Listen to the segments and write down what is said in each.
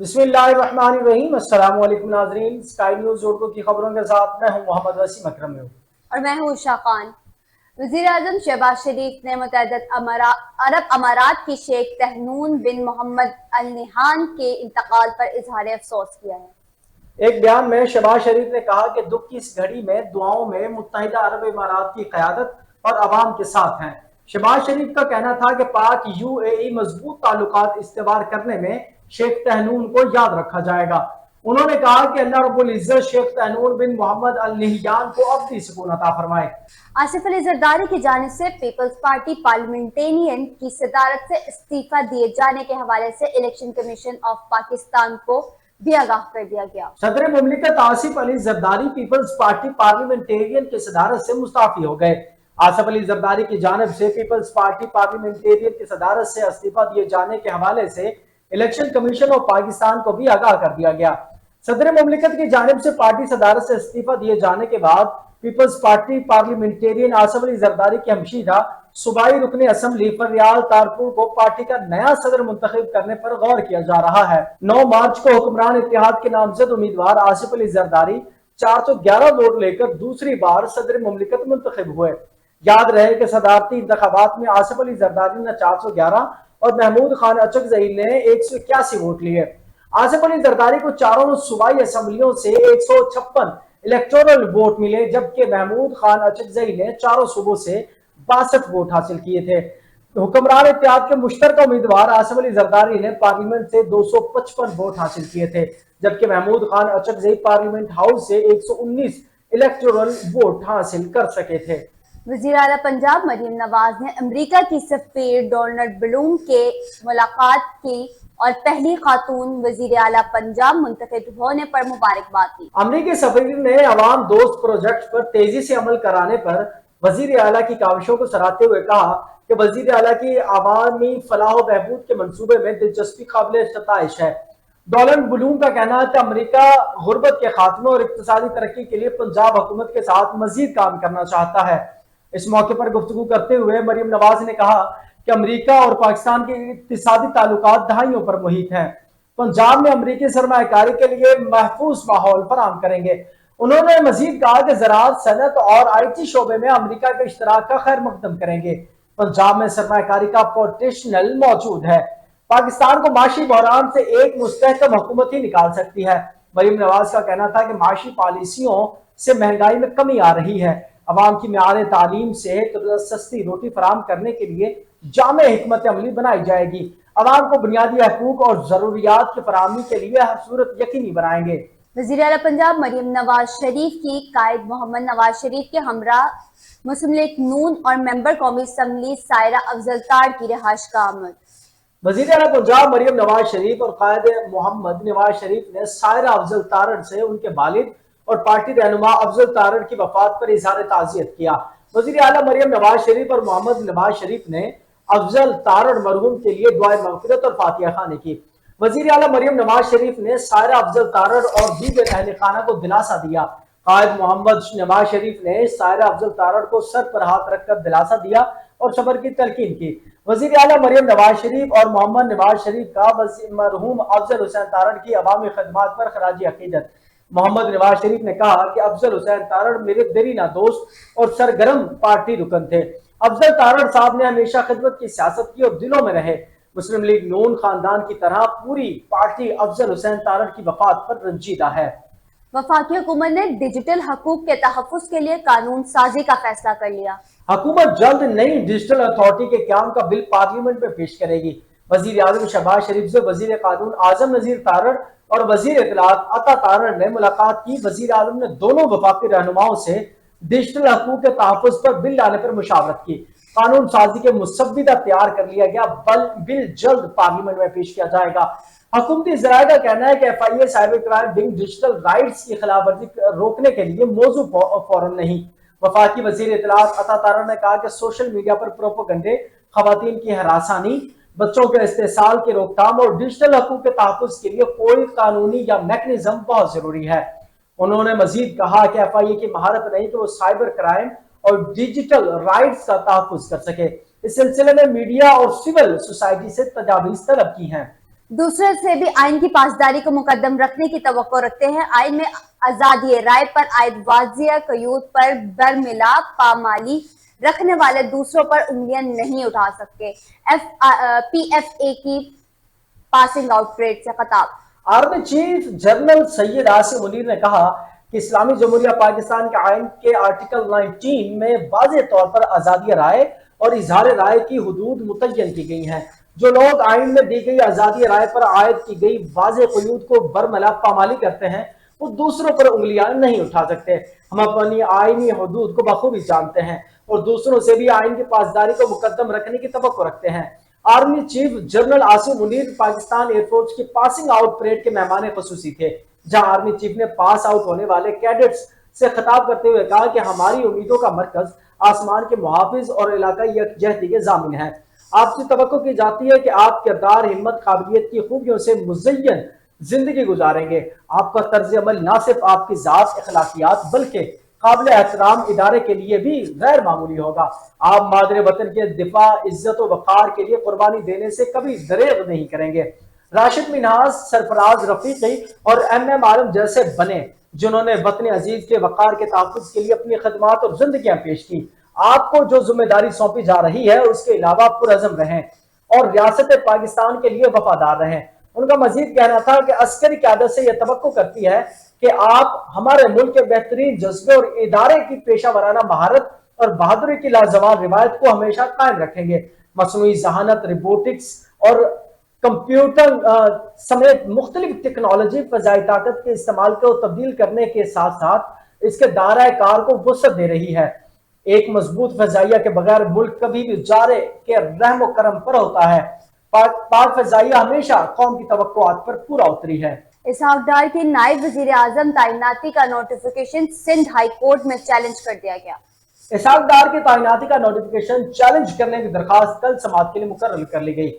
بسم اللہ الرحمن الرحیم۔ السلام علیکم ناظرین، اسکائی نیوز اردو کی خبروں کے ساتھ میں ہوں محمد وسیم اکرم اور میں ہوں عشا خان۔ وزیر اعظم شہباز شریف نے متحدہ عرب امارات کی شیخ تہنون بن محمد ال نہیان کے انتقال پر اظہار افسوس کیا ہے۔ ایک بیان میں شہباز شریف نے کہا کہ دکھ کی اس گھڑی میں دعاؤں میں متحدہ عرب امارات کی قیادت اور عوام کے ساتھ ہیں۔ شہباز شریف کا کہنا تھا کہ پاک یو اے ای مضبوط تعلقات استوار کرنے میں شیخ تہنون کو یاد رکھا جائے گا۔ انہوں نے کہا کہ اللہ رب العزت شیخ تہنون بن محمد ال نہیان کو ابدی سکون عطا فرمائے۔ آصف علی زرداری کی جانب سے پیپلز پارٹی پارلیمنٹیرین کی صدارت سے استعفیٰ دیے جانے کے حوالے سے الیکشن کمیشن آف پاکستان کو بھی آگاہ کر دیا گیا۔ صدر مملکت Asif Ali Zardari Peoples party parliamentarian کی صدارت سے مستعفی ہو گئے۔ آصف علی زرداری کی جانب سے پیپلز پارٹی پارلیمنٹیرین کی صدارت سے استعفیٰ دیے جانے کے حوالے سے الیکشن کمیشن آف پاکستان کو بھی آگاہ کر دیا گیا۔ صدر مملکت کی جانب سے پارٹی صدارت سے استعفیٰ دیے جانے کے بعد Peoples party parliamentarian Asif Ali Zardari کی ہمشیرہ صوبائی رکن اسمبلی فریال تارپور کو پارٹی کا نیا صدر منتخب کرنے پر غور کیا جا رہا ہے۔ 9 مارچ کو حکمران اتحاد کے نامزد امیدوار آصف علی زرداری 411 ووٹ لے کر دوسری بار صدر مملکت منتخب ہوئے۔ یاد رہے کہ صدارتی انتخابات میں آصف علی زرداری نے 411 اور محمود خان اچکزئی نے 181 ووٹ لیے۔ آصف علی زرداری کو چاروں صوبائی اسمبلیوں سے 156 الیکٹورل ووٹ ملے، جبکہ محمود خان اچکزئی نے چاروں صوبوں سے 62 ووٹ حاصل کیے تھے۔ حکمران اتحاد کے مشترکہ امیدوار آصف علی زرداری نے پارلیمنٹ سے 255 ووٹ حاصل کیے تھے، جبکہ محمود خان اچکزئی پارلیمنٹ ہاؤس سے 119 الیکٹورل ووٹ حاصل کر سکے تھے۔ وزیر اعلیٰ پنجاب مریم نواز نے امریکہ کی سفیر ڈونلڈ بلوم کے ملاقات کی اور پہلی خاتون وزیر اعلیٰ پنجاب منتخب ہونے پر مبارکباد دی۔ امریکی سفیر نے عوام دوست پروجیکٹ پر تیزی سے عمل کرانے پر وزیر اعلیٰ کی کاوشوں کو سراہتے ہوئے کہا کہ وزیر اعلیٰ کی عوامی فلاح و بہبود کے منصوبے میں دلچسپی قابل ستائش ہے۔ ڈونلڈ بلوم کا کہنا ہے کہ امریکہ غربت کے خاتمے اور اقتصادی ترقی کے لیے پنجاب حکومت کے ساتھ مزید کام کرنا چاہتا ہے۔ اس موقع پر گفتگو کرتے ہوئے مریم نواز نے کہا کہ امریکہ اور پاکستان کے اقتصادی تعلقات دہائیوں پر محیط ہیں۔ پنجاب میں امریکی سرمایہ کاری کے لیے محفوظ ماحول فراہم کریں گے۔ انہوں نے مزید کہا کہ زراعت، صنعت اور آئی ٹی شعبے میں امریکہ کے اشتراک کا خیر مقدم کریں گے۔ پنجاب میں سرمایہ کاری کا پوٹینشیل موجود ہے۔ پاکستان کو معاشی بحران سے ایک مستحکم حکومت ہی نکال سکتی ہے۔ مریم نواز کا کہنا تھا کہ معاشی پالیسیوں سے مہنگائی میں کمی آ رہی ہے۔ عوام کی معیار تعلیم، صحت اور سستی روٹی فراہم کرنے کے لیے جامع حکمت عملی بنائی جائے گی۔ عوام کو بنیادی حقوق اور ضروریات کی فراہمی کے لیے ہر صورت یقینی بنائیں گے۔ وزیر اعلیٰ پنجاب مریم نواز شریف کی قائد محمد نواز شریف کے ہمراہ مسلم لیگ نون اور ممبر قومی اسمبلی سائرہ افضل تار کی رہائش کا آمد۔ وزیر اعلیٰ پنجاب مریم نواز شریف اور قائد محمد نواز شریف نے سائرہ افضل تارڑ سے ان کے والد اور پارٹی رہنما افضل تارڑ کی وفات پر اظہار تعزیت کیا۔ وزیر اعلیٰ مریم نواز شریف اور محمد نواز شریف نے افضل تارڑ مرحوم کے لیے دعائے مغفرت اور فاتحہ خوانی کی۔ وزیر اعلیٰ مریم نواز شریف نے سائرہ افضل تارڑ اور دیگر اہل خانہ کو دلاسا دیا۔ قائد محمد نواز شریف نے سائرہ افضل تارڑ کو سر پر ہاتھ رکھ کر دلاسا دیا اور صبر کی تلقین کی۔ وزیر اعلیٰ مریم نواز شریف اور محمد نواز شریف کا مرحوم افضل حسین تارڑ کی عوامی خدمات پر خراج عقیدت۔ محمد نواز شریف نے کہا کہ افضل حسین تارڑ میرے دیرینہ دوست اور سرگرم پارٹی رکن تھے۔ افضل تارڑ صاحب نے ہمیشہ خدمت کی سیاست کی اور دلوں میں رہے۔ مسلم لیگ نون خاندان کی طرح پوری پارٹی افضل حسین تارڑ کی وفات پر رنجیدہ ہے۔ وفاقی حکومت نے ڈیجیٹل حقوق کے تحفظ کے لیے قانون سازی کا فیصلہ کر لیا۔ حکومت جلد نئی ڈیجیٹل اتھارٹی کے قیام کا بل پارلیمنٹ میں پیش کرے گی۔ وزیر اعظم شہباز شریف سے وزیر قانون اعظم نذیر تارڑ اور وزیر اطلاعات عطا تارڑ نے ملاقات کی۔ وزیر اعظم نے دونوں وفاقی رہنماؤں سے ڈیجیٹل حقوق کے تحفظ پر بل لانے پر مشاورت کی۔ قانون سازی کے مسودہ تیار کر لیا گیا، بل جلد پارلیمنٹ میں پیش کیا جائے گا۔ حکومتی ذرائع کا کہنا ہے کہ F I A cyber crime wing digital rights کی خلاف ورزی روکنے کے لیے موضوع فورم نہیں۔ وفاقی وزیر اطلاعات عطا تارڑ نے کہا کہ سوشل میڈیا پر پروپیگنڈے، خواتین کی ہراسانی، بچوں کے استحصال کی روک تھام اور ڈیجیٹل حقوق کے تحفظ کے لیے کوئی قانونی یا میکنزم بہت ضروری ہے۔ انہوں نے مزید کہا کہ ایف آئی اے کی مہارت نہیں کہ وہ سائبر کرائم اور ڈیجیٹل رائٹس کا تحفظ کر سکے۔ اس سلسلے میں میڈیا اور سول سوسائٹی سے تجاویز طلب کی ہیں۔ दूसरे से भी आइन की पासदारी को मुकद्दम रखने की तवक्को रखते हैं। आइन में आजादी राय पर आयद वाजिया कयूद पर बरमिला पामाली रखने वाले दूसरों पर उंगलियां नहीं उठा सकते। PFA की पासिंग आउट परेड से खिताब। Army chief general Syed Asim Munir ने कहा कि इस्लामी जमहूरिया पाकिस्तान के आइन के आर्टिकल 19 में वाज़ेह तौर पर आजादी राय और इजहार राय की हुदूद मुतय्यन की गई हैं। जो लोग आइन में दी गई आजादी राय पर आयद की गई वाज़ेह क़यूद को बरमला पामाली करते हैं, वो दूसरों पर उंगलियां नहीं उठा सकते। हम अपनी आइनी हुदूद को बखूबी जानते हैं और दूसरों से भी आइन की पासदारी को मुकद्दम रखने की तवक्को रखते हैं। Army chief general Asim Munir Pakistan air force की पासिंग आउट परेड के मेहमान खुसूसी थे, जहां आर्मी चीफ ने पास आउट होने वाले कैडेट्स से खिताब करते हुए कहा कि हमारी उम्मीदों का मरकज आसमान के मुहाफिज और इलाकाई यकजहती के जामिन है। आपसे तवक्को की जाती है कि आप किरदार, हिम्मत, काबिलियत की खूबियों से मुज़य्यन जिंदगी गुजारेंगे। आपका तर्ज अमल न सिर्फ आपकी जात, अखलाकियात, बल्कि काबिल एहतराम इदारे के लिए भी गैर मामूली होगा। आप मादरे वतन के दिफा, इज्जत और वक़ार के लिए कुर्बानी देने से कभी दरेग नहीं करेंगे। राशिद मिन्हाज, सरफराज रफीकी और MM आलम जैसे बने, जिन्होंने वतन अजीज के वक़ार के तहफ़्फ़ुज़ के लिए अपनी खदमात और जिंदगियां पेश की। आपको जो जिम्मेदारी सौंपी जा रही है उसके अलावा पुरअज़म रहें और रियासत पाकिस्तान के लिए वफादार रहें। उनका मजीद कहना था कि अस्करी क़यादत से यह तवक्को करती है कि आप हमारे मुल्क के बेहतरीन जज्बे और इदारे की पेशा वराना महारत और बहादुरी की लाजवाब रिवायत को हमेशा कायम रखेंगे। मसनूई जहानत, रोबोटिक्स और कंप्यूटर समेत मुख्तलिफ टेक्नोलॉजी फ़ज़ाई ताकत के इस्तेमाल को तब्दील करने के साथ साथ इसके दायरा कार को वसअत दे रही है। एक मजबूत फ़ज़ाइया के बगैर मुल्क कभी भी जारे के रहम व करम पर होता है। पाक फ़ज़ाइया हमेशा कौम की तवक्कुआत पर पूरा उतरी है। इसहाक डार की नायब वज़ीर आज़म तैनाती का नोटिफिकेशन सिंध हाई कोर्ट में चैलेंज कर दिया गया। इसहाक डार की तैनाती का नोटिफिकेशन चैलेंज करने की दरखास्त कल समाअत के लिए मुकर्रर कर ली गई।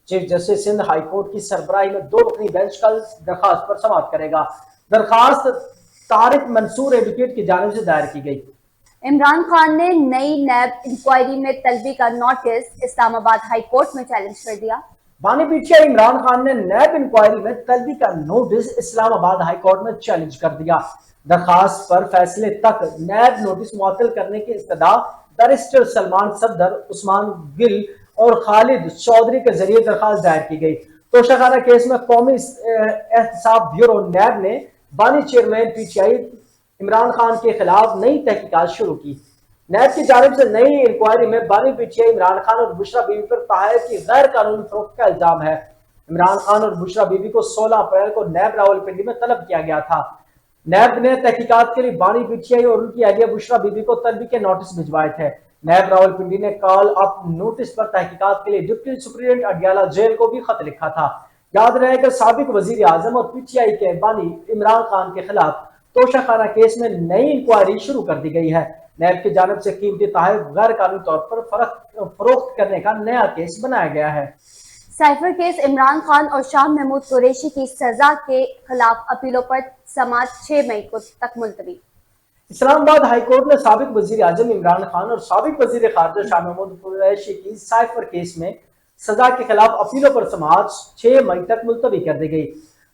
Chief justice Sindh high court की सरबराही में 2 रुकनी बेंच कल दरखास्त पर समाअत करेगा। दरखास्त तारिक मंसूर एडवोकेट की जानिब से दायर की गई। इमरान खान ने नई नैब इंक्वायरी में तलबी का नोटिस इस्लामाबाद हाई कोर्ट में चैलेंज कर दिया। बानी पीटीआई इमरान खान ने नैब इंक्वायरी में तलबी का नोटिस इस्लामाबाद हाई कोर्ट में चैलेंज कर दिया। दरखास्त पर फैसले तक नैब नोटिस मुअत्तल करने की इस्तदा बैरिस्टर सलमान सफदर, उस्मान गिल और खालिद चौधरी के जरिए दरखास्त दायर की गई। तोशाखाना केस में कौमी एहतसाब ब्यूरो नैब ने बानी चेयरमैन पीटीआई इमरान खान के खिलाफ नई तहकीकात शुरू की। नैब की जानिब से नई इंक्वायरी में बानी पीटीआई इमरान खान और बुशरा बीबी पर ताहिर की गैर कानूनी फरोख्त का इल्जाम है। इमरान खान और बुशरा बीबी को 16 अप्रैल को नैब रावलपिंडी में तलब किया गया था। नैब ने तहकीकात के लिए बानी पीटीआई और उनकी अहलिया बुशरा बीबी को तलबी के नोटिस भिजवाए थे। नैब रावलपिंडी ने कॉल अप नोटिस पर तहकीकात के लिए डिप्टी सुप्रीडेंट अडियाला जेल को भी खत लिखा था। याद रहे कि साबिक वजीर आजम और पीटीआई के बानी इमरान खान के खिलाफ तोशाखाना केस में नई इंक्वायरी शुरू कर दी गई है। नैब की जानिब से कीमती तोहफे गैर कानूनी तौर पर फरोख्त करने का नया केस बनाया गया है। साइफर केस इमरान खान और शाह महमूद कुरैशी की सजा के खिलाफ अपीलों पर समाअत 6 मई को तक मुलतवी। इस्लामाबाद हाई कोर्ट ने साबिक वजीर आजम इमरान खान और साबिक वजीर खारजा शाह महमूद कुरैशी की साइफर केस में सजा के खिलाफ अपीलों पर समाअत 6 मई तक मुलतवी कर दी गई।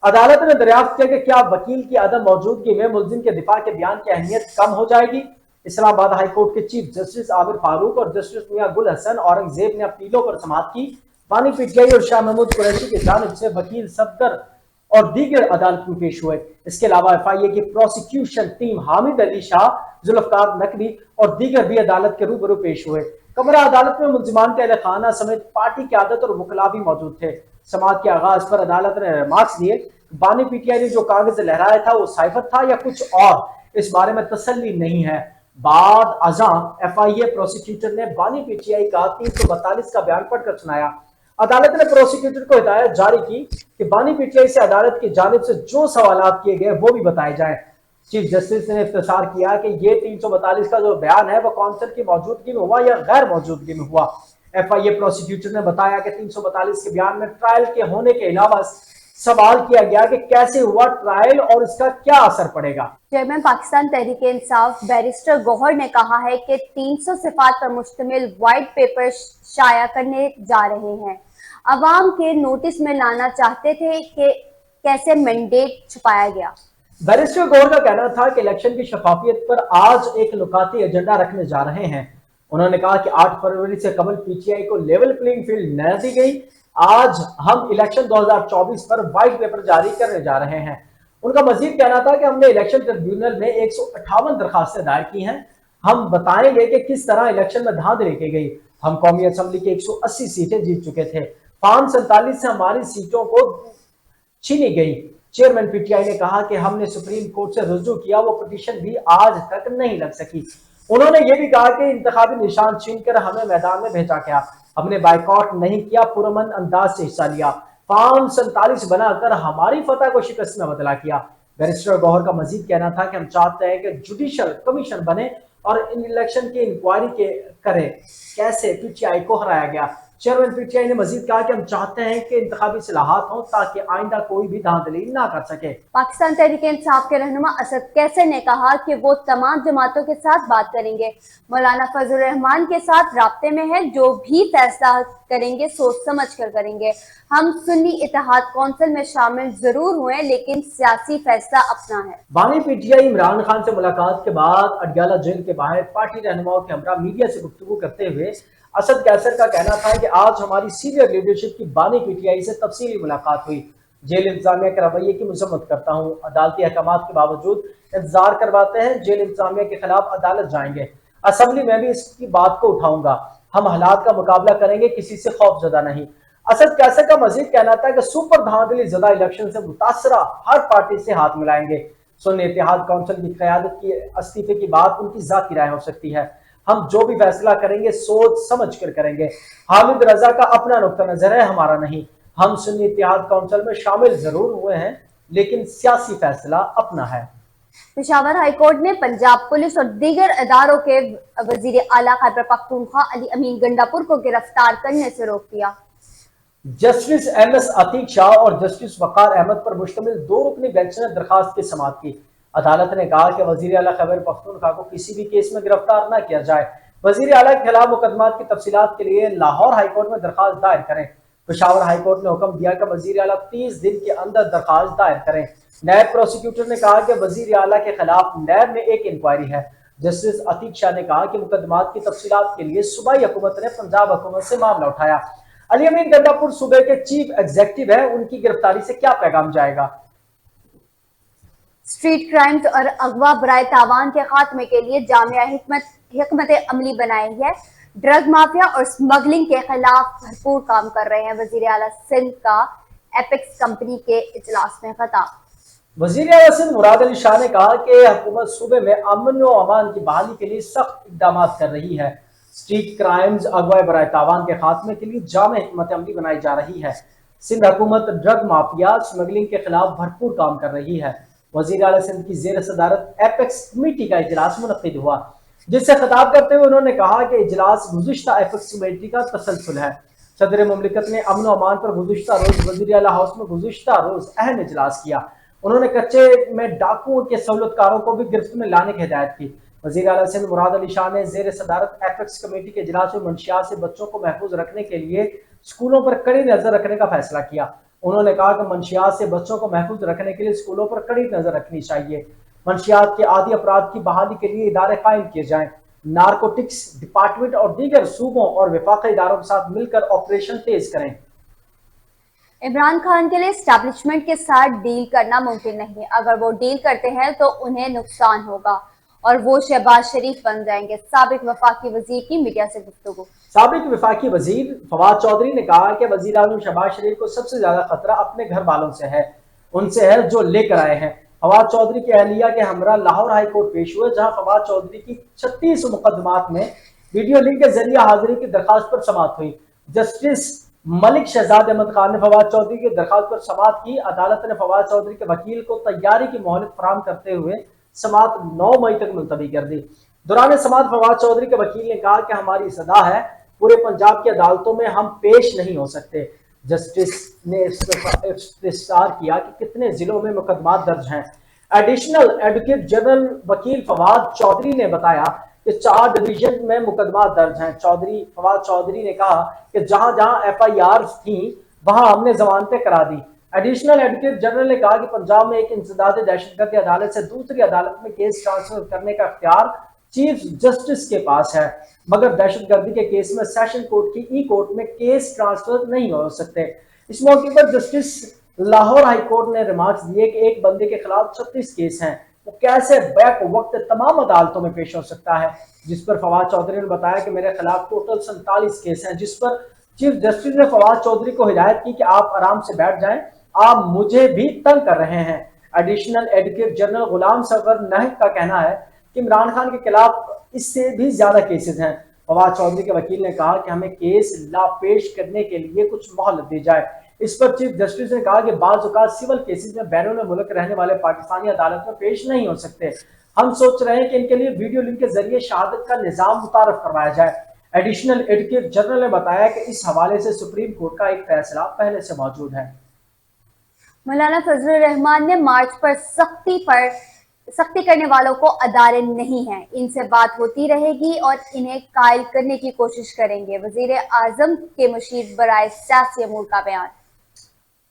अदालत ने दरियाफ्त किया कि क्या वकील की अदम मौजूदगी में मुलजिम के दिफा के बयान की अहमियत कम हो जाएगी। इस्लामाबाद हाई कोर्ट के चीफ जस्टिस आबिर फारूक और जस्टिस मियां गुल हसन औरंगजेब ने अपीलों पर समाअत की। बानी पीटीआई और शाह महमूद कुरैशी की जानिब से वकील सफदर और दीगर अदालत में पेश हुए। इसके अलावा FIA की प्रोसिक्यूशन टीम हामिद अली शाह, जुल्फकार नकवी और दीगर भी अदालत के रूबरू पेश हुए। कमरा अदालत में मुलजिमान के अहले खाना समेत पार्टी क़यादत और वकला भी मौजूद थे। समाअत के आगाज पर अदालत ने रिमार्क्स दिए। बानी पीटीआई ने जो कागज लहराया था वो साइफर था या कुछ और, इस बारे में तसल्ली नहीं है। बाद अज़ां FIA प्रोसिक्यूटर ने बानी पीटीआई का 342 का बयान पढ़कर सुनाया। अदालत ने प्रोसिक्यूटर को हिदायत जारी की कि बानी पीटीआई से अदालत की जानिब से जो सवालात किए गए वो भी बताए जाए। चीफ जस्टिस ने इफ्तिसार किया कि ये 342 का जो बयान है वो कौंसिल की मौजूदगी में हुआ या गैर मौजूदगी में हुआ। FIA प्रोसिक्यूटर ने बताया कि 342 के बयान में ट्रायल के होने के अलावा सवाल किया गया कि कैसे हुआ ट्रायल और इसका क्या असर पड़ेगा। चेयरमैन पाकिस्तान तहरीक इंसाफ बैरिस्टर गौहर ने कहा है कि 300 सिफात पर मुश्तमिल व्हाइट पेपर शाया करने जा रहे हैं। अवाम के नोटिस में लाना चाहते थे कि कैसे मैंडेट छुपाया गया। बैरिस्टर गौहर का कहना था कि इलेक्शन की शफाफियत पर आज एक नुकाती एजेंडा रखने जा रहे हैं। उन्होंने कहा कि 8 फरवरी से कबल पीटीआई को लेवल प्लेइंग फील्ड न दी गई। आज हम इलेक्शन 2024 पर व्हाइट पेपर जारी करने जा रहे हैं। उनका मजीद कहना था कि हमने इलेक्शन ट्रिब्यूनल में 158 दरखास्तें दायर की हैं। हम बताएंगे कि किस तरह इलेक्शन में धांधली की गई। हम कौमी असम्बली की 180 सीटें जीत चुके थे। फॉर्म 47 से हमारी सीटों को छीनी गई। चेयरमैन पीटीआई ने कहा कि हमने सुप्रीम कोर्ट से रुजू किया, वो पिटीशन भी आज तक नहीं लग सकी। उन्होंने ये भी कहा कि इंतखाबी निशान छीनकर हमें मैदान में भेजा गया। हमने बाइकआउट नहीं किया, पुरअमन अंदाज से हिस्सा लिया। फॉर्म 47 बनाकर हमारी फतह को शिकस्त में बदला किया। बैरिस्टर गौहर का मजीद कहना था कि हम चाहते हैं कि जुडिशल कमीशन बने और इन इलेक्शन की इंक्वायरी करे कैसे पीटीआई को हराया गया। चेयरमैन पीटीआई ने मजीद कहा कि हम चाहते हैं कि इंतखाबी इस्लाहात हों ताकि आइंदा कोई भी धांधली ना कर सके। पाकिस्तान तहरीक इंसाफ के रहनुमा असद कैसर ने कहा कि वो तमाम जमातों के साथ बात करेंगे, मौलाना फजल रहमान के साथ राब्ते में है, जो भी फैसला करेंगे सोच समझ कर करेंगे। हम सुन्नी इत्तेहाद कौंसिल में शामिल जरूर हुए लेकिन सियासी फैसला अपना है। बानी पीटीआई इमरान खान से मुलाकात के बाद अडयाला जेल के बाहर पार्टी रहनुमाओं के हमरा मीडिया से गुफ्तगू करते हुए असद कैसर का कहना था कि आज हमारी सीनियर लीडरशिप की बानी पीटीआई से तफसीली मुलाकात हुई। जेल इंतजामिया के रवैये की मजम्मत करता हूँ। अदालती अहकामात के बावजूद इंतजार करवाते हैं। जेल इंतजामिया के खिलाफ अदालत जाएंगे। असम्बली में भी इसकी बात को उठाऊंगा। हम हालात का मुकाबला करेंगे, किसी से खौफजदा नहीं। असद कैसर का मजीद कहना था कि सुपर धांधली ज़दा इलेक्शन से मुतासरा हर पार्टी से हाथ मिलाएंगे। सुन्नी इत्तेहाद काउंसिल की क़यादत की इस्तीफे की बात उनकी जाती राय हो सकती है। हम जो भी फैसला करेंगे सोच समझ कर करेंगे। हामिद रजा का अपना नुक्ता नजर है, हमारा नहीं। हम सुन्नी इत्तेहाद काउंसिल में शामिल जरूर हुए हैं लेकिन सियासी फैसला अपना है। पेशावर हाई कोर्ट ने पंजाब पुलिस और दीगर अदारों के वजीर आला खैबर पख्तूनख्वा अली अमीन गंडापुर को गिरफ्तार करने से रोक दिया। Justice MS. अतीक शाह और जस्टिस वकार अहमद पर मुश्तमिल 2 रुकनी बेंच ने दरखास्त की समाअत की। अदालत ने कहा कि वजीर आला खैबर पख्तूनख्वा को किसी भी केस में गिरफ्तार न किया जाए। वजीर आला के खिलाफ मुकदमात की तफसीलात के लिए लाहौर हाई कोर्ट में दरखास्त दायर करें। पेशावर हाई कोर्ट ने हुक्म दिया कि वजीर आला 30 दिन के अंदर दरखास्त दायर करें। नायब प्रोसिक्यूटर ने कहा कि वजीर आला के खिलाफ नैब में एक इंक्वायरी है। जस्टिस अतीक शाह ने कहा कि मुकदमात की तफसीलात के लिए सूबाई हुकूमत ने पंजाब हुकूमत से मामला उठाया। अली अमीन गंडापुर सूबे के चीफ एग्जीक्यूटिव है, उनकी गिरफ्तारी से क्या पैगाम जाएगा। स्ट्रीट क्राइम्स और अगवा बराए तावान के खात्मे के लिए जामिया हिकमत अमली बनाई है। ड्रग माफिया और स्मगलिंग के खिलाफ भरपूर काम कर रहे हैं। वजीर आला सिंध का एपेक्स कंपनी के इजलास में खिताब। वजीर आला सिंध मुराद अली शाह ने कहा कि हुकूमत सूबे में अमन व अमान की बहाली के लिए सख्त इकदाम कर रही है। स्ट्रीट क्राइम्स अगवा बराए तावान के खात्मे के लिए जामिया हिकमत अमली बनाई जा रही है। सिंध हुकूमत ड्रग माफिया स्मगलिंग के खिलाफ भरपूर काम कर रही है। वजीर आला सिंध की जेर सदारत एपेक्स कमेटी का इजलास मुनक्किद हुआ, जिससे खिताब करते हुए उन्होंने कहा कि इजलास गुज़िश्ता एपेक्स कमेटी का तसलसल है। सदर मुमलिकत ने अमन व अमान पर गुज़िश्ता रोज वजीर आला हाउस में गुज़िश्ता रोज अहम इजलास किया। उन्होंने कच्चे में डाकुओं के सहूलतकारों को भी गिरफ्त में लाने की हिदायत की। वजीर आला सिंध मुराद अली शाह ने जेर सदारत एपेक्स कमेटी के इजलास में मंशियात से बच्चों को महफूज रखने के लिए स्कूलों पर कड़ी नजर रखने का फैसला किया। उन्होंने कहा कि मंशियात से बच्चों को महफूज रखने के लिए स्कूलों पर कड़ी नजर रखनी चाहिए। मंशियात के आदि अपराध की बहाली के लिए इदारे कायम किए जाएं। नारकोटिक्स डिपार्टमेंट और दीगर सूबों और वफाकी इदारों के साथ मिलकर ऑपरेशन तेज करें। इमरान खान के लिए एस्टैब्लिशमेंट के साथ डील करना मुमकिन नहीं। अगर वो डील करते हैं तो उन्हें नुकसान होगा और वो शहबाज शरीफ बन जाएंगे। साबिक वफाकी वजीर की मीडिया से गुफ्तगू। साबिक वफाकी वजीर फवाद चौधरी ने कहा कि वजीर आज़म शहबाज शरीफ को सबसे ज्यादा खतरा अपने घर वालों से है, उनसे है जो लेकर आए हैं। फवाद चौधरी की अहलिया के हमरा लाहौर हाई कोर्ट पेश हुए, जहां फवाद चौधरी की 36 मुकदमात में वीडियो लिंक के जरिए हाजिरी की दरखास्त पर समाअत हुई। जस्टिस मलिक शहजाद अहमद खान ने फवाद चौधरी की दरखास्त पर समाअत की। अदालत ने फवाद चौधरी के वकील को तैयारी की मोहलत फराहम करते हुए समाअत 9 मई तक मुलतवी कर दी। दौरान समाअत फवाद चौधरी के वकील ने कहा कि हमारी सदा है, पूरे पंजाब की अदालतों में हम पेश नहीं हो सकते। जस्टिस ने इस्तिफसार किया कि कितने जिलों में मुकदमात दर्ज हैं। एडिशनल एडवोकेट जनरल वकील फवाद चौधरी ने बताया कि कि 4 डिवीजन में मुकदमा दर्ज हैं। फवाद चौधरी ने कहा कि जहां जहां FIR थी वहां हमने जमानतें करा दी। एडिशनल एडवोकेट जनरल ने कहा कि पंजाब में एक इंसदाद दहशतगर्दी अदालत से दूसरी अदालत में केस ट्रांसफर करने का इख्तियार चीफ जस्टिस के पास है, मगर दहशतगर्दी के केस में सेशन कोर्ट की कोर्ट में केस ट्रांसफर नहीं हो सकते। इस मौके पर जस्टिस लाहौर हाई कोर्ट ने रिमार्क्स दिए कि एक बंदे के खिलाफ 36 केस हैं, वो कैसे बैक वक्त तमाम अदालतों में पेश हो सकता है, जिस पर फवाद चौधरी ने बताया कि मेरे खिलाफ टोटल 47 केस हैं, जिस पर चीफ जस्टिस ने फवाद चौधरी को हिदायत की कि आप आराम से बैठ जाएं, आप मुझे भी तंग कर रहे हैं। एडिशनल एडवोकेट जनरल गुलाम सगर नाहिक का कहना है कि इमरान खान के खिलाफ इससे भी ज्यादा केसेस हैं। फवाद चौधरी के वकील ने कहा कि हमें केस ला पेश करने के लिए कुछ मोहलत दी जाए। इस पर चीफ जस्टिस ने कहा कि बाज़ औक़ात सिविल केसेस में बैरून मुल्क रहने वाले पाकिस्तानी अदालत में पेश नहीं हो सकते। हम सोच रहे हैं कि इनके लिए वीडियो लिंक के जरिए शहादत का निज़ाम मुतारफ करवाया जाए। एडिशनल एडवोकेट जनरल ने बताया कि इस हवाले से सुप्रीम कोर्ट का एक फैसला पहले से मौजूद है। मौलाना फजलुर रहमान ने मार्च पर सख्ती करने वालों को अदारे नहीं हैं, इनसे बात होती रहेगी और इन्हें कायल करने की कोशिश करेंगे। वजीर आजम के मुशीर बराए सियासी अमूर का बयान।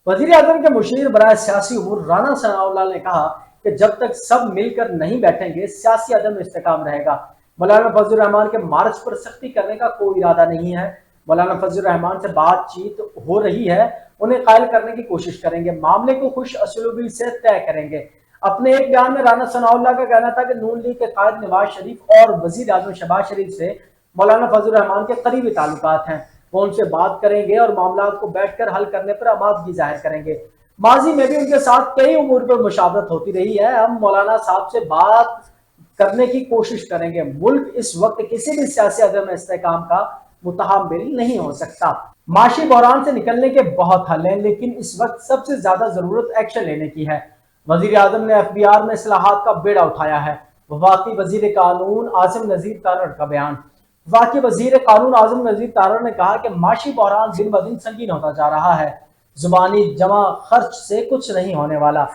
वजीर आजम के मुशीर बराए सियासी अमूर राना सनाउल्लाह ने कहा कि जब तक सब मिलकर नहीं बैठेंगे सियासी अदम इस्तेकाम रहेगा। मौलाना फजलुर रहमान के मार्च पर सख्ती करने का कोई इरादा नहीं है। मौलाना फजलुर रहमान से बातचीत हो रही है, उन्हें कायल करने की कोशिश करेंगे, मामले को खुश असलूबी से तय करेंगे। अपने एक बयान में राना सनाउल्लाह का कहना था कि नून लीग के कायद नवाज शरीफ और वजीर आजम शहबाज शरीफ से मौलाना फजलुर रहमान के करीबी ताल्लुकात हैं, वो उनसे बात करेंगे और मामला को बैठकर हल करने पर आमादगी जाहिर करेंगे। माजी में भी उनके साथ कई उमूर पर मुशावरत होती रही है, हम मौलाना साहब से बात करने की कोशिश करेंगे। मुल्क इस वक्त किसी भी सियासी अदम इस्तेकाम का मुतहम्मिल नहीं हो सकता। माशी बहरान से निकलने के बहुत हल हैं, लेकिन इस वक्त सबसे ज्यादा जरूरत एक्शन लेने की है। वजीर आजम ने FBR में इस्लाहात का बेड़ा उठाया है। वफाकी वजीर कानून आसिम नजीर तारड़ का बयान। वफाकी वजीर कानून आसिम नजीर तारड़ ने कहा कि माशी बहरान दिन ब दिन संगीन होता जा रहा है, जुबानी जमा खर्च से कुछ नहीं होने वाला,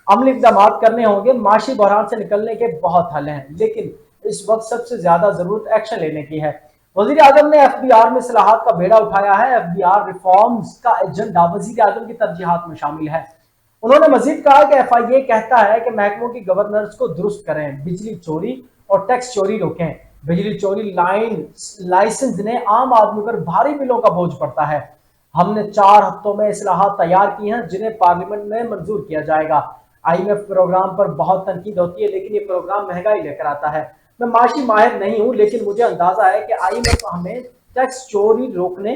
अमली इक़दाम करने होंगे। माशी बहरान से निकलने के बहुत हल हैं, लेकिन इस वक्त सबसे ज्यादा जरूरत एक्शन लेने की है। वजीर आजम ने FBR में इस्लाहात का बेड़ा उठाया है। FBR रिफॉर्म्स का एजेंडा वजीर आजम की तरजीहात में शामिल है। उन्होंने मजीद कहा कि FIA कहता है कि महकमों की गवर्नेंस को दुरुस्त करें, बिजली चोरी और टैक्स चोरी रोकें। बिजली चोरी लाइसेंस ने आम आदमी पर भारी बिलों का बोझ पड़ता है। हमने 4 हफ्तों में इस्लाहात तैयार की हैं, जिन्हें पार्लियामेंट में मंजूर किया जाएगा। IMF प्रोग्राम पर बहुत तनकीद होती है, लेकिन ये प्रोग्राम महंगाई लेकर आता है। मैं माशी माहिर नहीं हूं, लेकिन मुझे अंदाजा है कि IMF हमें टैक्स चोरी रोकने,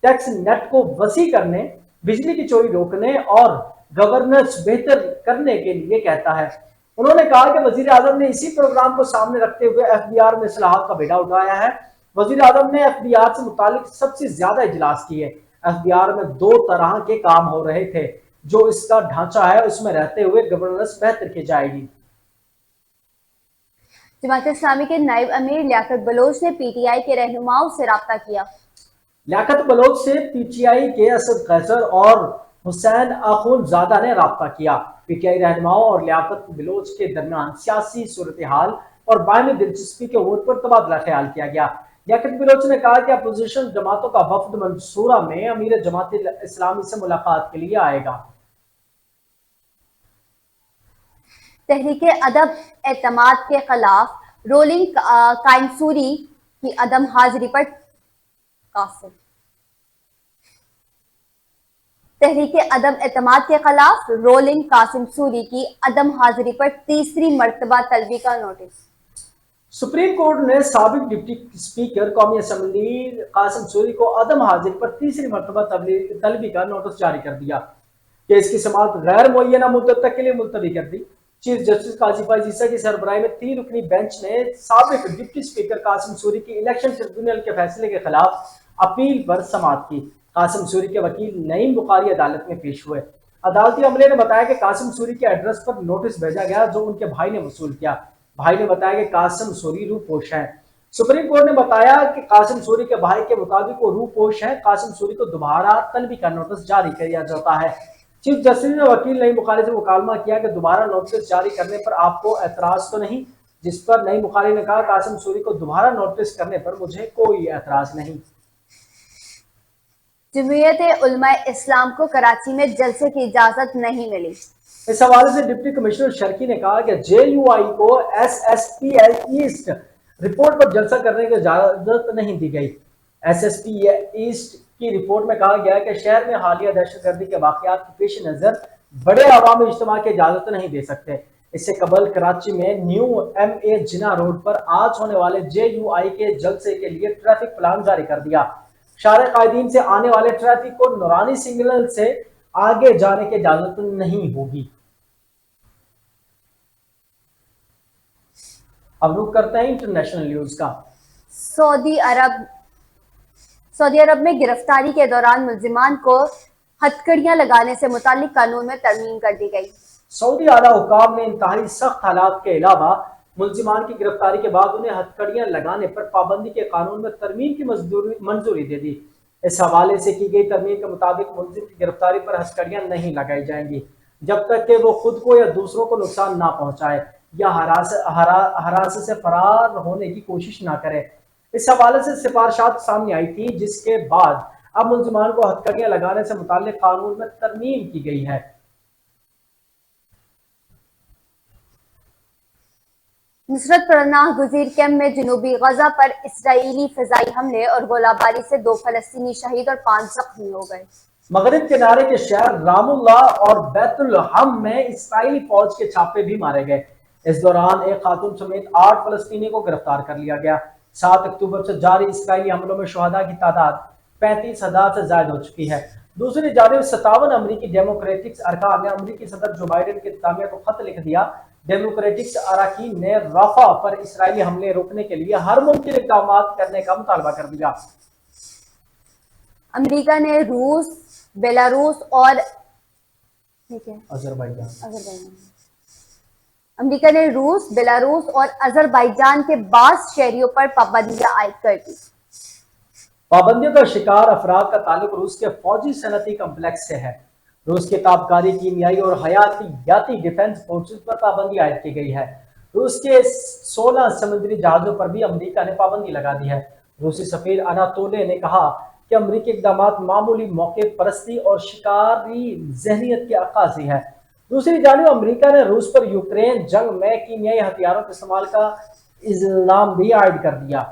टैक्स नेट को वसी करने, बिजली की चोरी रोकने और गवर्नेंस बेहतर करने के लिए कहता है। उन्होंने कहा कि वजीर आजम ने इसी प्रोग्राम को सामने रखते हुए FBR में इस्लाहात का बेड़ा उठाया है। वजीर आजम ने FBR से मुतालिक सबसे ज्यादा इजलास किए। FBR में 2 तरह के काम हो रहे थे, जो इसका ढांचा है उसमें रहते हुए गवर्नेंस बेहतर की जाएगी। जमात इस्लामी के नायब अमीर लियाकत बलोच ने PTI के रहनुमाओं से राब्ता किया। लियाकत बलोच से PTI के असद कैसर और हुसैन अखुंज़ादा ने राब्ता किया। PTI रहनुमाओं और लियाकत बलोच के दरमियान सियासी सूरत हाल और बायनी दिलचस्पी के उमूर पर तबादला ख्याल किया गया। लियाकत बलोच ने कहा कि अपोजिशन जमातों का वफद मंसूरा में अमीर जमात इस्लामी से मुलाकात के लिए आएगा। तहरीके अदब एतमाद के खिलाफ रोलिंग कायमसूरी की अदम हाजिरी पर कासिम। तहरीके अदम एतमाद के खिलाफ रोलिंग कासिम सूरी की अदम हाजिरी पर तीसरी मर्तबा तलबी का नोटिस। सुप्रीम कोर्ट ने साबिक डिप्टी स्पीकर कौमी असम्बली कासिम सूरी को अदम हाजिरी पर तीसरी मर्तबा तलबी का नोटिस जारी कर दिया। केस की समाअत गैर मुअय्यना मुद्दत तक के लिए मुलतवी कर दी। चीफ जस्टिस काजी फैज ईसा की सरबराही में 3 रुकनी बेंच ने साबिक डिप्टी स्पीकर कासिम सूरी की इलेक्शन ट्रिब्यूनल के फैसले के खिलाफ अपील पर समाअत की। कासिम सूरी के वकील नईम बुखारी अदालत में पेश हुए। अदालती अमले ने बताया कि कासिम सूरी के एड्रेस पर नोटिस भेजा गया, जो उनके भाई ने वसूल किया। भाई ने बताया कि कासिम सूरी रूपोश हैं। सुप्रीम कोर्ट ने बताया कि कासिम सूरी के भाई के मुताबिक वो रूपोश हैं। कासिम सूरी को दोबारा तलबी का नोटिस जारी किया जाता है। चीफ जस्टिस ने वकील नईम बुखारी से मुकालमा किया कि दोबारा नोटिस जारी करने पर आपको एतराज तो नहीं, جس پر نئی مخالف نے کہا قاسم سوری کو دوبارہ نوٹس کرنے پر مجھے کوئی اعتراض نہیں۔ جمعیت علماء اسلام کو کراچی میں جلسے کی اجازت نہیں ملی۔ اس حوالے سے ڈپٹی کمشنر شرکی نے کہا کہ JUI کو SSPL ایسٹ رپورٹ پر جلسہ کرنے کی اجازت نہیں دی گئی۔ SSPL ایسٹ کی رپورٹ میں کہا گیا ہے کہ شہر میں حالیہ دہشت گردی کے واقعات کے پیش نظر بڑے عوامی اجتماع کی اجازت نہیں دے سکتے۔ اس سے قبل کراچی میں نیو MA جناح روڈ پر آج ہونے والے JUI کے جلسے کے لیے ٹریفک پلان جاری کر دیا۔ شارع قائدین سے آنے والے ٹریفک کو نورانی سگنل سے آگے جانے کی اجازت نہیں ہوگی۔ اب رخ کرتے ہیں انٹرنیشنل نیوز کا۔ سعودی عرب میں گرفتاری کے دوران ملزمان کو ہتھکڑیاں لگانے سے متعلق قانون میں ترمیم کر دی گئی۔ سعودی اعلیٰ حکام نے انتہائی سخت حالات کے علاوہ ملزمان کی گرفتاری کے بعد انہیں ہتھکڑیاں لگانے پر پابندی کے قانون میں ترمیم کی منظوری دے دی۔ اس حوالے سے کی گئی ترمیم کے مطابق ملزم کی گرفتاری پر ہتھکڑیاں نہیں لگائی جائیں گی جب تک کہ وہ خود کو یا دوسروں کو نقصان نہ پہنچائے یا ہراس سے فرار ہونے کی کوشش نہ کرے۔ اس حوالے سے سفارشات سامنے آئی تھی جس کے بعد اب ملزمان کو ہتھکڑیاں لگانے سے متعلق قانون میں ترمیم کی گئی ہے۔ نصرت پناہ گزین کیمپ میں جنوبی غزہ پر اسرائیلی فضائی حملے اور گولہ باری سے 2 فلسطینی شہید اور 5 زخمی ہو گئے۔ مغرب کنارے کے شہر رام اللہ اور بیت الحم میں اسرائیلی فوج کے چھاپے بھی مارے گئے۔ اس دوران ایک خاتون سمیت 8 فلسطینی کو گرفتار کر لیا گیا۔ 7 اکتوبر سے جاری اسرائیلی حملوں میں شہداء کی تعداد 35,000 سے زائد ہو چکی ہے۔ دوسری جانب 57 امریکی ڈیموکریٹکس ارکان نے امریکی صدر جو بائیڈن کی انتظامیہ کو خط لکھ دیا۔ ڈیموکریٹکس اراکین نے رفح پر اسرائیلی حملے روکنے کے لیے ہر ممکن اقدامات کرنے کا مطالبہ کر دیا۔ امریکہ نے روس، بیلاروس اور آذربائیجان کے بعض شہریوں پر پابندیاں عائد کر دی۔ پابندیوں کا شکار افراد کا تعلق روس کے فوجی صنعتی کمپلیکس سے ہے۔ روس کے تابکاری کیمیائی اور حیاتیاتی ڈیفنس فورسز پر پابندی عائد کی گئی ہے۔ روس کے 16 سمندری جہازوں پر بھی امریکہ نے پابندی لگا دی ہے۔ روسی سفیر اناتولے نے کہا کہ امریکی اقدامات معمولی موقع پرستی اور شکاری ذہنیت کی عکاسی ہے۔ دوسری جانب امریکہ نے روس پر یوکرین جنگ میں کیمیائی ہتھیاروں کے استعمال کا الزام بھی عائد کر دیا۔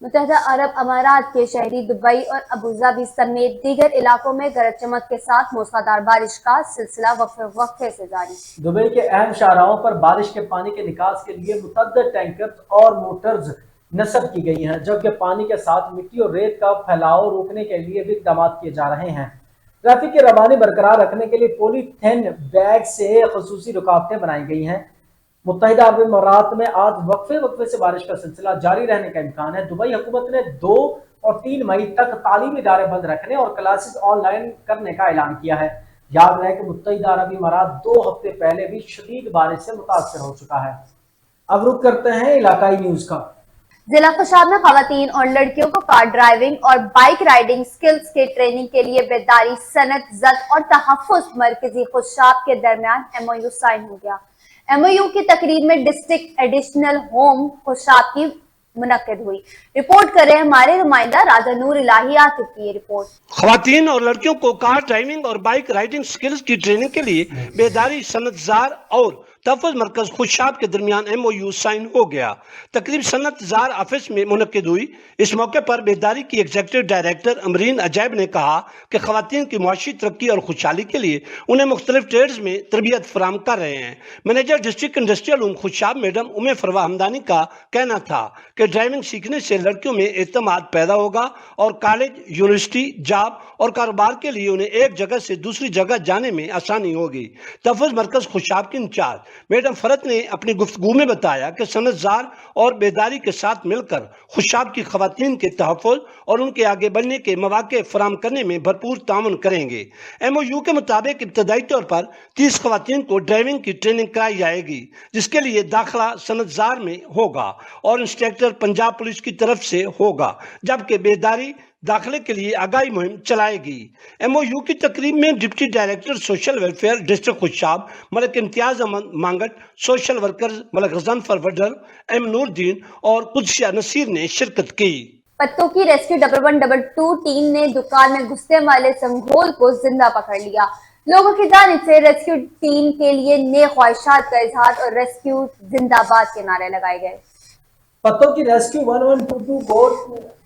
متحدہ عرب امارات کے شہری دبئی اور ابوظہبی سمیت دیگر علاقوں میں گرج چمک کے ساتھ موسلادھار بارش کا سلسلہ وقفے سے جاری۔ دبئی کے اہم شاہراہوں پر بارش کے پانی کے نکاس کے لیے متعدد ٹینکرز اور موٹرز نصب کی گئی ہیں، جبکہ پانی کے ساتھ مٹی اور ریت کا پھیلاؤ روکنے کے لیے بھی اقدامات کیے جا رہے ہیں۔ ٹریفک کی روانی برقرار رکھنے کے لیے پولی تھین بیگ سے خصوصی رکاوٹیں بنائی گئی ہیں۔ متحدہ عرب امارات میں آج وقفے سے بارش کا سلسلہ جاری رہنے کا امکان ہے۔ دبئی حکومت نے 2 اور 3 مئی تک تعلیمی ادارے بند رکھنے اور کلاسز آن لائن کرنے کا اعلان کیا ہے۔ یاد رہے کہ متحدہ عرب امارات 2 ہفتے پہلے بھی شدید بارش سے متاثر ہو چکا ہے۔ اب رخ کرتے ہیں علاقائی نیوز کا۔ ضلع خوشاب میں خواتین اور لڑکیوں کو کار ڈرائیونگ اور بائک رائیڈنگ سکلز کے ٹریننگ کے لیے بیداری، صنعت زد اور تحفظ مرکزی خوشاب کے درمیان MOU سائن ہو گیا۔ MOU کی تقریب میں ڈسٹرکٹ ایڈیشنل ہوم خوشاب کی منعقد ہوئی۔ رپورٹ کریں ہمارے نمائندہ راجہ نور الہی عاطف کی یہ رپورٹ۔ خواتین اور لڑکیوں کو کار ڈرائیونگ اور بائک رائیڈنگ سکلز کی ٹریننگ کے لیے بیداری، صنعت زار اور تحفظ مرکز خوشاب کے درمیان MOU سائن ہو گیا۔ تقریب صنعت زار آفس میں منعقد ہوئی۔ اس موقع پر بیداری کی ایگزیکٹو ڈائریکٹر امرین عجیب نے کہا کہ خواتین کی معاشی ترقی اور خوشحالی کے لیے انہیں مختلف ٹریڈز میں تربیت فراہم کر رہے ہیں۔ Manager district industrial home Khushab madam Farwa Hamdani کا کہنا تھا کہ ڈرائیونگ سیکھنے سے لڑکیوں میں اعتماد پیدا ہوگا اور کالج، یونیورسٹی، جاب اور کاروبار کے لیے انہیں ایک جگہ سے دوسری جگہ جانے میں آسانی ہوگی۔ تحفظ مرکز خوشاب کی انچارج میڈم فرت نے اپنی گفتگو میں بتایا کہ صنعت زار اور بیداری کے ساتھ مل کر خوشاب کی خواتین کے تحفظ اور ان کے آگے بڑھنے کے مواقع فراہم کرنے میں بھرپور تعاون کریں گے۔ MOU کے مطابق ابتدائی طور پر 30 خواتین کو ڈرائیونگ کی ٹریننگ کرائی جائے گی، جس کے لیے داخلہ صنعت زار میں ہوگا اور انسٹرکٹر پنجاب پولیس کی طرف سے ہوگا، جبکہ بیداری दाखिले के लिए आगाही मुहिम चलाएगी। MOU की तकरीब में deputy director social welfare district Khushab Malik Imtiaz Ahmad Mangat, social worker Malik Ghazanfar Wadar, M Noordin और कुदसिया नसीर ने शिरकत की। पत्तों की रेस्क्यू 1112 टीम ने दुकान में घुसने वाले संघोल को जिंदा पकड़ लिया। लोगों की जानिब से रेस्क्यू टीम के लिए नेक ख्वाहिशात का इजहार और रेस्क्यू जिंदाबाद के नारे लगाए गए। पत्तों की रेस्क्यू 1122 को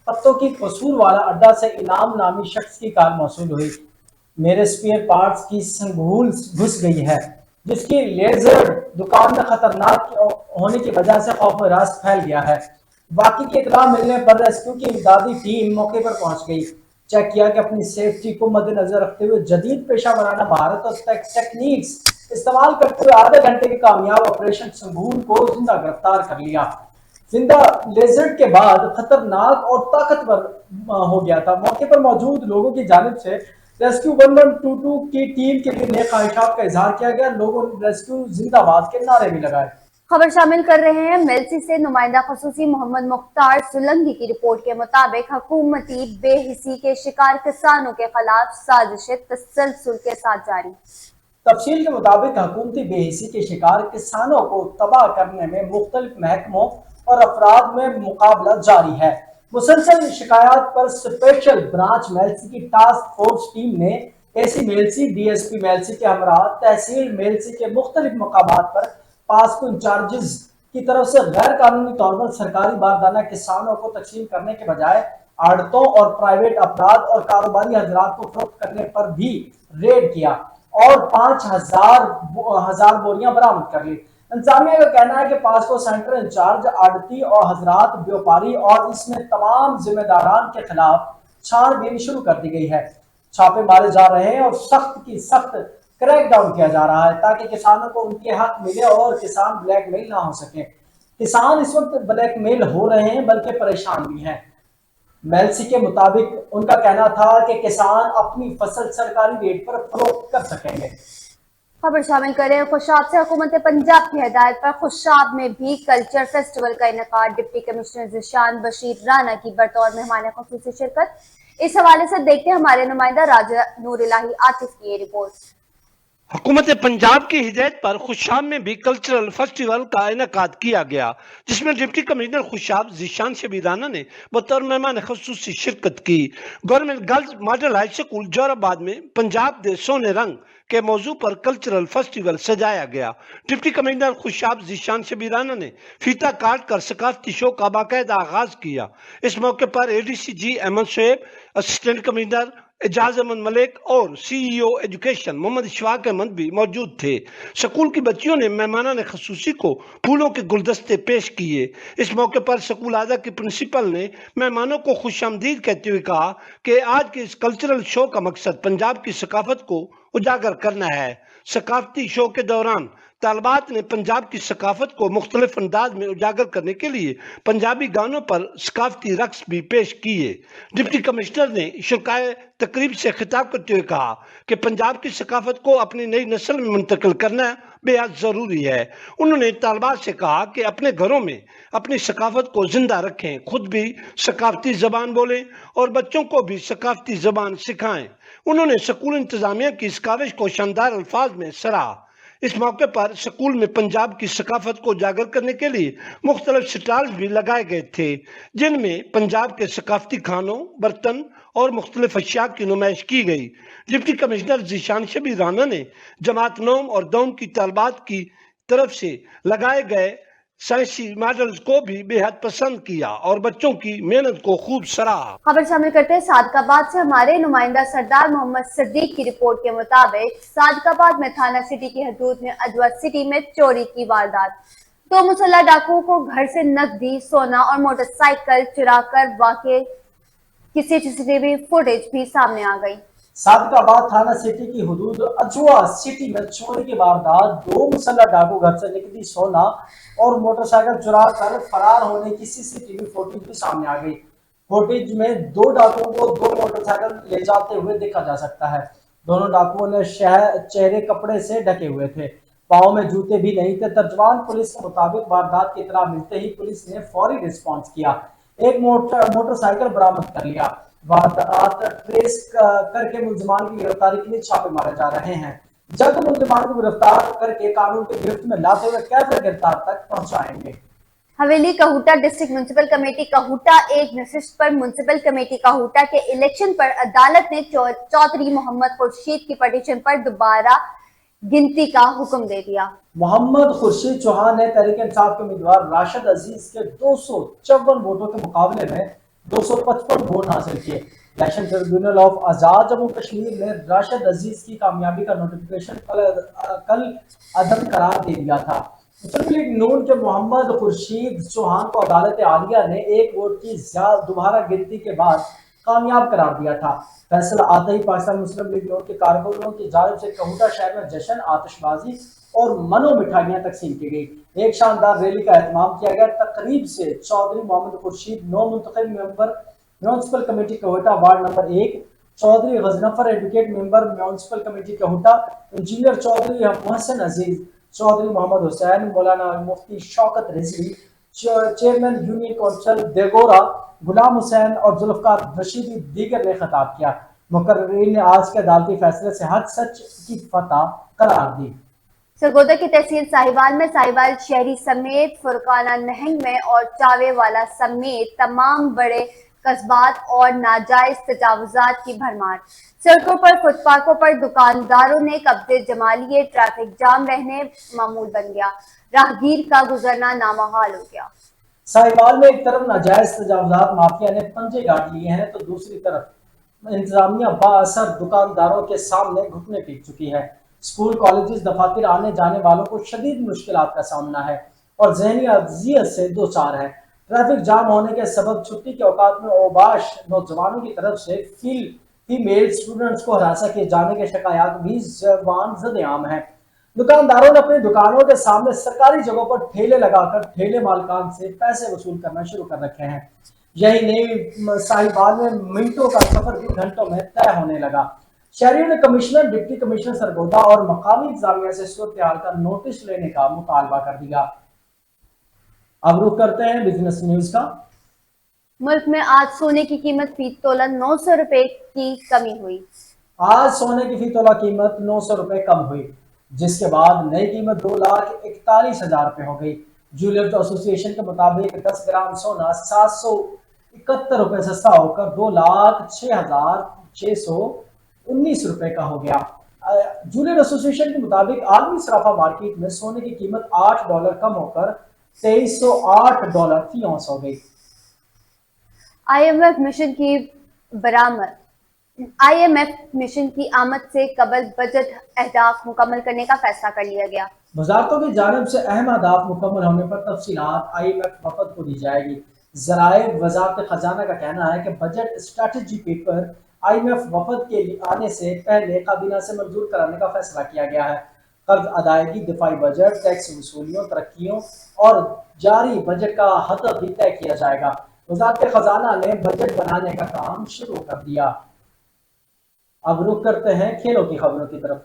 पत्तों की कसूर वाला अड्डा से इनाम नामी शख्स की कार मौसूल हुई। मेरे स्पेयर पार्ट्स की संघूल घुस गई है, जिसकी लेजर दुकान में खतरनाक होने की वजह से खौफ रास फैल गया है। वाकई की इत्तला मिलने पर रेस्क्यू की इमदादी टीम मौके पर पहुंच गई। चेक किया कि अपनी सेफ्टी को मद्देनजर रखते हुए जदीद पेशा वराना महारत और टेक्निक्स इस्तेमाल करते हुए आधे घंटे के कामयाब ऑपरेशन संघूल को जिंदा गिरफ्तार कर लिया। जिंदा लेजर्ड के बाद खतरनाक और ताकतवर हो गया था। मौके पर मौजूद लोगों की जानिब से रेस्क्यू 1122 की टीम के लिए नेक ख्वाहिशात का इजहार किया गया। लोगों ने रेस्क्यू जिंदाबाद के नारे भी लगाए। खबर शामिल कर रहे हैं मेलसी से नुमाइंदा खसूसी मोहम्मद मुख्तार सुलंगी की रिपोर्ट के मुताबिक हुकूमती बेहिसी के शिकार किसानों के खिलाफ साजिशें तसलसल के साथ जारी। तफसील के मुताबिक हुकूमती बेहिसी के शिकार किसानों को तबाह करने में मुख्तलिफ महकमों और अफराद में मुकाबला जारी है। मुसलसल शिकायत पर स्पेशल ब्रांच मेलसी की टास्क फोर्स टीम ने AC मेलसी, DSP मेलसी के हमरा तहसील मेलसी के मुख्तलिफ मकामात पर पास्को इंचार्जेस की तरफ से गैर कानूनी तौर पर सरकारी बारदाना किसानों को तकसीम करने के बजाय आड़तों और प्राइवेट अफराद और कारोबारी हजरात को फरोख्त करने पर भी रेड किया और 5,000 बोरियां बरामद कर ली। इंतजामिया का कहना है कि पास्को सेंटर इंचार्ज, आड़ती और हजरात, व्यापारी और इसमें तमाम जिम्मेदारान के खिलाफ छानबीन शुरू कर दी गई है। छापे मारे जा रहे हैं और सख्त की सख्त क्रैकडाउन किया जा रहा है ताकि किसानों को उनके हक मिले और किसान ब्लैकमेल ना हो सके। किसान इस वक्त ब्लैकमेल हो रहे हैं बल्कि परेशान भी हैं। मेलसी के मुताबिक उनका कहना था कि किसान अपनी फसल सरकारी रेट पर फरोख्त कर सकेंगे। खबर शामिल करें खुशाब से हुकूमत पंजाब की हिदायत पर खुशाब में भी कल्चर फेस्टिवल का इनेकाद। डिप्टी कमिश्नर जिशान बशीर राना की बतौर मेहमान खुसूसी शिरकत। इस हवाले से देखते हैं हमारे नुमाइंदा राजा नूर इलाही आतिफ की ये रिपोर्ट। हुकूमत पंजाब की हिदायत पर खुशाब में भी कल्चरल फेस्टिवल का इनेकाद किया गया, जिसमें डिप्टी कमिश्नर खुशाब जिशान शबीर राना ने बतौर मेहमान खुसूसी शिरकत की। Government girls model high school Jorabad में पंजाब दे सोने रंग के मौजू पर कल्चरल फेस्टिवल सजाया गया। डिप्टी कमिश्नर खुशाब जिशान शबीर राना ने फीता काट कर सकाफती शो का बाकायदा आगाज किया। इस मौके पर ADCG Ahmad Shoaib, assistant commissioner Ejaz Ahmad Malik और CEO एजुकेशन मोहम्मद इशफाक अहमद भी मौजूद थे। स्कूल की बच्चियों ने मेहमाना ने खसूसी को फूलों के गुलदस्ते पेश किए। इस मौके पर स्कूल आजा की प्रिंसिपल ने मेहमानों को खुशामदीद कहते हुए कहा कि आज के इस कल्चरल शो का मकसद पंजाब की सकाफत को उजागर करना है। सकाफती शो के दौरान तालबात ने पंजाब की सकाफत को मुख्तलिफ अंदाज में उजागर करने के लिए पंजाबी गानों पर सकाफती रक्स भी पेश किए। डिप्टी कमिश्नर ने शुरकाए तकरीब से खिताब करते हुए कहा कि पंजाब की सकाफत को अपनी नई नस्ल में मुंतकिल करना बेहद ज़रूरी है। उन्होंने तालबात से कहा कि अपने घरों में अपनी सकाफत को जिंदा रखें, खुद भी सकाफती ज़बान बोलें और बच्चों को भी सकाफती ज़बान सिखाएं। उन्होंने स्कूल इंतजामिया की इस काविश को शानदार अल्फाज में सराहा। इस मौके पर स्कूल में पंजाब की सकाफत को उजागर करने के लिए मुख्तलिफ स्टॉल्स भी लगाए गए थे, जिनमें पंजाब के सकाफती खानों, बर्तन और मुख्तलिफ अशिया की नुमाइश की गई। डिप्टी कमिश्नर जिशान शबीर राना ने जमात नौम और दौम की तालबात की तरफ से लगाए गए साइंसी मॉडल्स को भी बेहद पसंद किया और बच्चों की मेहनत को खूब सराहा। खबर शामिल करते हैं सादकाबाद से हमारे नुमाइंदा सरदार मोहम्मद सिद्दीक की रिपोर्ट के मुताबिक सादकाबाद में थाना सिटी की हदूद में अजवा सिटी में चोरी की वारदात। 2 मुसल्लह डाकुओं को घर से नकदी, सोना और मोटरसाइकिल चुरा कर वाक़े की CCTV फुटेज भी सामने आ गई। सादकाबाद थाना सिटी की हुदूद अजवा सिटी में चोरी की वारदात। 2 मुसल्लह डाकू घर से नकदी, सोना और मोटरसाइकिल चुरा कर फरार होने की CCTV फुटेज भी सामने आ गई। फुटेज में 2 डाकुओं को 2 मोटरसाइकिल ले जाते हुए देखा जा सकता है। दोनों डाकुओं ने चेहरे कपड़े से ढके हुए थे, पाँव में जूते भी नहीं थे। तर्जमान पुलिस के मुताबिक वारदात की इत्तला मिलते ही पुलिस ने फौरी रिस्पॉन्स किया, एक मोटरसाइकिल बरामद कर लिया। वारदात ट्रेस करके मुलजमान की गिरफ्तारी के लिए छापे मारे जा रहे हैं। जल्द मुलजमान को गिरफ्तार करके कानून की गिरफ्त में लाते हुए कैद गिरफ्तार तक पहुंचाएंगे। हवेली काहूटा डिस्ट्रिक्ट म्युनिसिपल कमेटी काहूटा एक नशिस्त पर म्युनिसिपल कमेटी काहूटा के इलेक्शन पर अदालत ने चौधरी मोहम्मद खुर्शीद की पटिशन पर दोबारा गिनती का हुक्म दे दिया। मोहम्मद खुर्शीद चौहान ने तहरीक इंसाफ के उम्मीदवार राशिद अजीज के 254 वोटों के मुकाबले में 255 वोट हासिल किए। इलेक्शन ट्रिब्यूनल ऑफ आजाद जम्मू कश्मीर ने राशिद अजीज की कामयाबी का नोटिफिकेशन कल अदम करार दे दिया था। मुस्लिम लीग नून के मोहम्मद खुर्शीद चौहान को अदालत आलिया ने एक वोट की दोबारा गिनती के बाद कामयाब करार दिया था। फैसला आते ही पाकिस्तान मुस्लिम लीग नून के कारकुनों की जानिब से काहूटा शहर में जश्न, आतिशबाजी और मनो मिठाइयां तकसीम की गई। एक शानदार रैली का एहतमाम किया गया। तकरीब से चौधरी मोहम्मद खुर्शीद नौ मुंतखब member municipal committee Kahuta ward number 1, Chaudhry Ghazanfar advocate member municipal committee Kahuta, engineer Chaudhry Mohsin Aziz, Chaudhry Mohammad Hussain, Maulana Mufti Shaukat Rizvi, chairman union council Degora Ghulam Hussain और जुल्फकार रशीदी दीगर ने खिताब किया। मुकर्रीन ने आज के अदालती फैसले से हद सच की फतह करार दी। सरगोदा की तहसील साहिवाल में साहिवाल शहरी समेत फुरकाना नहंग में और चावेवाला समेत तमाम बड़े कस्बात और नाजायज तजावुजात की भरमार। सड़कों पर, फुटपाथों पर दुकानदारों ने कब्जे जमा लिए। ट्रैफिक जाम रहने मामूल बन गया। राहगीर का गुजरना नामहाल हो गया। साहिवाल में एक तरफ नाजायज तजावुजात माफिया ने पंजे गाड़ लिए हैं तो दूसरी तरफ इंतजामिया बाअसर दुकानदारों के सामने घुटने टेक चुकी है। स्कूल, कॉलेजेस, दफातर आने जाने वालों को शदीद मुश्किलात का सामना है और जहनी अजियत से दो चार है। ट्रैफिक जाम होने के सबब छुट्टी के औकात में ओबाश नौजवानों की तरफ से फीमेल स्टूडेंट्स को हरासा किए जाने के शिकायत भी जबान ज़द-ए-आम है। दुकानदारों ने अपनी दुकानों के सामने सरकारी जगहों पर ठेले लगाकर ठेले मालकान से पैसे वसूल करना शुरू कर रखे हैं। यही नहीं, साहिवाल में मिनटों का सफर भी घंटों में तय होने लगा। शहरियों ने कमिश्नर, डिप्टी कमिश्नर सरगोदा और मकामी इंतजामिया से सूरत हाल का नोटिस लेने का मुतालबा कर दिया। अब रुख करते हैं बिजनेस न्यूज का। मुल्क में आज सोने की कीमत फी तोला 900 रुपए की कमी हुई। आज सोने की फी तोला कीमत 900 रुपए कम हुई, जिसके बाद नई कीमत 2,41,000 रुपए हो गई। ज्वेलर्स एसोसिएशन के मुताबिक 10 ग्राम सोना 771 रुपए सस्ता होकर 2,06,619 रुपए का हो गया। ज्वेलर एसोसिएशन के मुताबिक आलमी सराफा मार्केट में सोने की कीमत $8 कम होकर $2308 फी औंस हो गई। IMF मिशन की आमद से कबल बजट अहदाफ मुकम्मल करने का फैसला कर लिया गया। वजारतों की जानिब से अहम अहदाफ मुकम्मल होने पर तफसीलात IMF वफद को दी जाएगी। ज़राए वजारत खजाना का कहना है कि बजट स्ट्रैटेजी पेपर IMF वफद के आने से पहले काबीना से मंजूर कराने का फैसला किया गया है। कर्ज अदायगी, दिफाई बजट, टैक्स वसूलियों, तरक्कियों और जारी बजट का हदफ भी तय किया जाएगा। वजारत खजाना ने बजट बनाने का काम शुरू कर दिया। अब रुख करते हैं खेलों की खबरों की तरफ।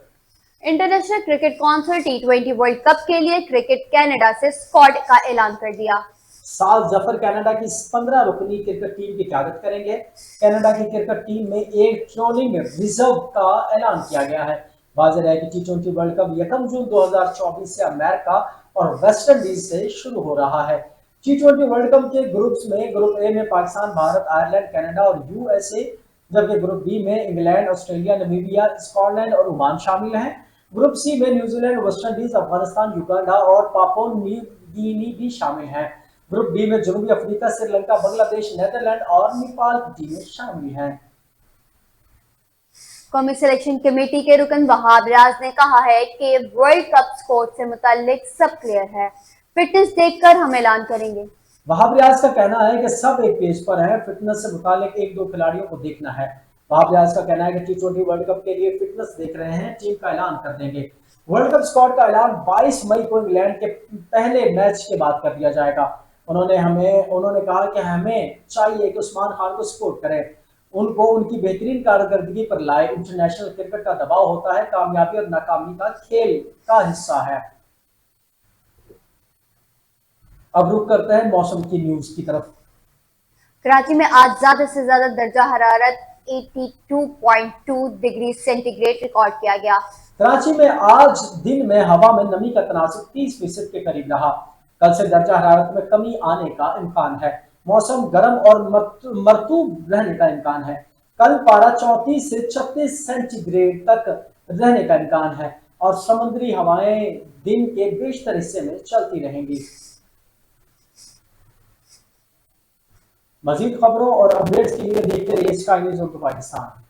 International cricket council T20 world cup के लिए क्रिकेट कनाडा से स्क्वाड का ऐलान कर दिया। साल जफर कनाडा की 15 रुकनी क्रिकेट टीम की क़यादत करेंगे। कनाडा की क्रिकेट टीम में एक ट्रोलिंग रिजर्व का ऐलान किया गया है। वाज़ेह है कि T20 वर्ल्ड कप 1 जून 2024 से अमेरिका और वेस्ट इंडीज से शुरू हो रहा है। T20 वर्ल्ड कप के ग्रुप्स में ग्रुप ए में पाकिस्तान, भारत, आयरलैंड, कनाडा और USA, जबकि ग्रुप बी में इंग्लैंड, ऑस्ट्रेलिया, नामीबिया, स्कॉटलैंड और ओमान शामिल हैं। ग्रुप सी में New Zealand, West Indies, Afghanistan, Uganda और पापुआ न्यू गिनी भी शामिल हैं। ग्रुप डी में जनूबी अफ्रीका, श्रीलंका, बांग्लादेश, नीदरलैंड और नेपाल की टीमें शामिल हैं। कौमी सिलेक्शन कमेटी के रुकन वहाब रियाज ने कहा है कि वर्ल्ड कप स्कोर से मुताल्लिक सब क्लियर है, फिटनेस देखकर हम ऐलान करेंगे। वहाब रियाज का कहना है कि सब एक पेज पर है, फिटनेस से मुताल्लिक एक दो खिलाड़ियों को देखना है। वहाब रियाज का कहना है कि T20 वर्ल्ड कप के लिए फिटनेस देख रहे हैं, टीम का ऐलान कर देंगे। वर्ल्ड कप स्क्वाड का ऐलान 22 मई को इंग्लैंड के पहले मैच के बाद कर दिया जाएगा। उन्होंने कहा कि हमें चाहिए कि उस्मान खान को सपोर्ट करें, उनको उनकी बेहतरीन कारकर्दगी पर लाए। इंटरनेशनल क्रिकेट का दबाव होता है, कामयाबी और नाकामी का खेल का हिस्सा है। अब रुख करते हैं मौसम की न्यूज की तरफ। कराची में आज ज्यादा से ज्यादा दर्जा हरारत 82.2 डिग्री सेंटीग्रेड रिकॉर्ड किया गया। कराची में आज दिन में हवा में नमी का तनासब 30% के करीब रहा। कल से दर्जा हरारत में कमी आने का इम्कान है। मौसम गर्म और मरतूब रहने का इम्कान है। कल पारा 34 से 36 सेंटीग्रेड तक रहने का इम्कान है और समुद्री हवाएं दिन के बेशतर हिस्से में चलती रहेंगी। मजीद खबरों और अपडेट्स के लिए देखते रहिए स्काई न्यूज़ उर्दू पाकिस्तान।